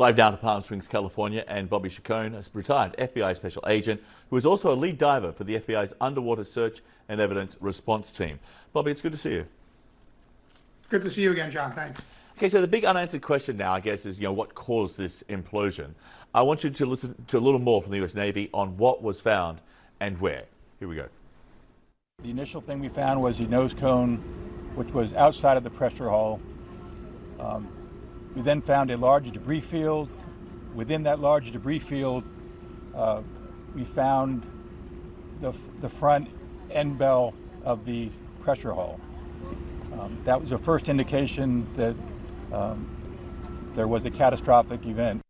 Live now to Palm Springs, California, and Bobby Chacon, a retired FBI special agent who is also a lead diver for the FBI's underwater search and evidence response team. Bobby, it's good to see you. Good to see you again, John. Thanks. Okay, so the big unanswered question now, I guess, is what caused this implosion? I want you to listen to a little more from the U.S. Navy on what was found and where. Here we go. The initial thing we found was the nose cone, which was outside of the pressure hull. We then found a large debris field. Within that large debris field, we found the front end bell of the pressure hull. That was the first indication that there was a catastrophic event.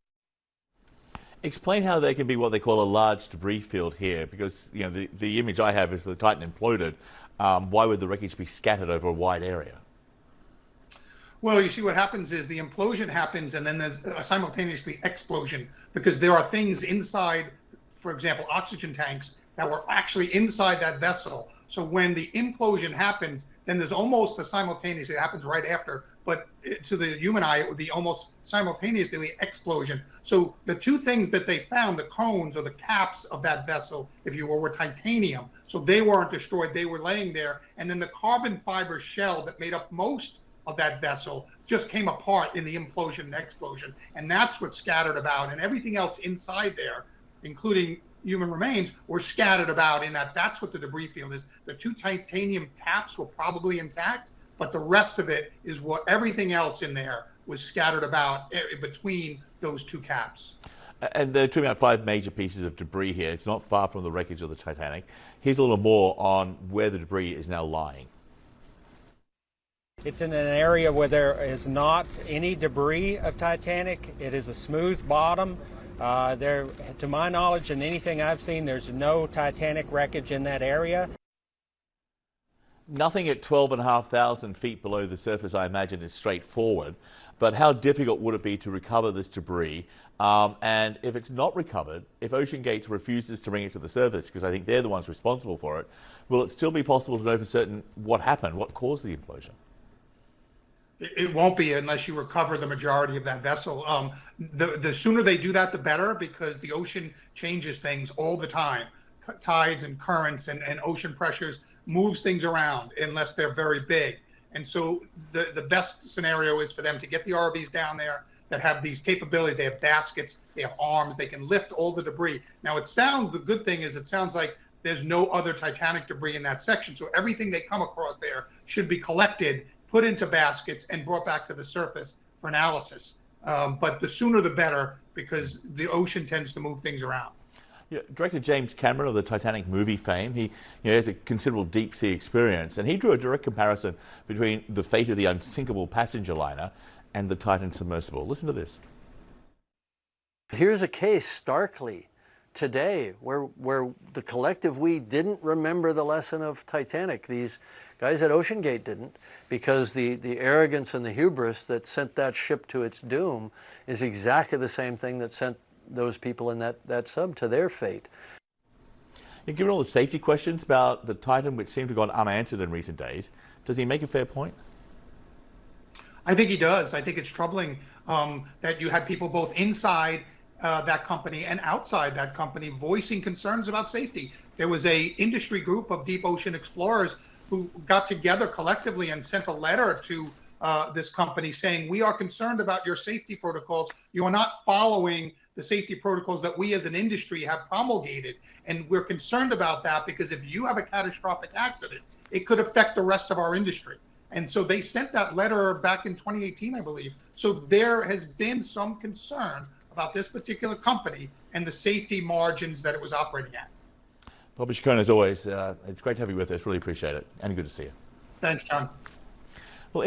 Explain how there can be what they call a large debris field here, because the image I have is the Titan imploded. Why would the wreckage be scattered over a wide area? Well, you see, what happens is the implosion happens and then there's a simultaneously explosion, because there are things inside, for example, oxygen tanks that were actually inside that vessel. So when the implosion happens, then there's almost a simultaneously, it happens right after, but to the human eye, it would be almost simultaneously explosion. So the two things that they found, the cones or the caps of that vessel, if you will, were titanium. So they weren't destroyed, they were laying there. And then the carbon fiber shell that made up most of that vessel just came apart in the implosion and explosion. And that's what scattered about, and everything else inside there, including human remains, were scattered about in that. That's what the debris field is. The two titanium caps were probably intact, but the rest of it is what everything else in there was scattered about between those two caps. And they're talking about 5 major pieces of debris here. It's not far from the wreckage of the Titanic. Here's a little more on where the debris is now lying. It's in an area where there is not any debris of Titanic. It is a smooth bottom. To my knowledge and anything I've seen, there's no Titanic wreckage in that area. Nothing at 12,500 feet below the surface, I imagine, is straightforward. But how difficult would it be to recover this debris? And if it's not recovered, if OceanGate refuses to bring it to the surface, because I think they're the ones responsible for it, will it still be possible to know for certain what happened, what caused the implosion? It won't be unless you recover the majority of that vessel. The sooner they do that, the better, because the ocean changes things all the time. Tides and currents and ocean pressures moves things around unless they're very big. And so the best scenario is for them to get the ROVs down there that have these capabilities. They have baskets, they have arms, they can lift all the debris. Now the good thing is it sounds like there's no other Titanic debris in that section. So everything they come across there should be collected, put into baskets, and brought back to the surface for analysis. But the sooner the better, because the ocean tends to move things around. Yeah, Director James Cameron of the Titanic movie fame, he has a considerable deep sea experience, and he drew a direct comparison between the fate of the unsinkable passenger liner and the Titan submersible. Listen to this. Here's a case starkly today where the collective we didn't remember the lesson of Titanic. These guys at OceanGate didn't, because the arrogance and the hubris that sent that ship to its doom is exactly the same thing that sent those people in that sub to their fate. And given all the safety questions about the Titan, which seem to have gone unanswered in recent days, does he make a fair point? I think he does. I think it's troubling that you had people both inside that company and outside that company voicing concerns about safety. There was a industry group of deep ocean explorers who got together collectively and sent a letter to this company saying, we are concerned about your safety protocols. You are not following the safety protocols that we as an industry have promulgated. And we're concerned about that because if you have a catastrophic accident, it could affect the rest of our industry. And so they sent that letter back in 2018, I believe. So there has been some concern about this particular company and the safety margins that it was operating at. Bobby Chacon, as always, it's great to have you with us. Really appreciate it, and good to see you. Thanks, John. Well,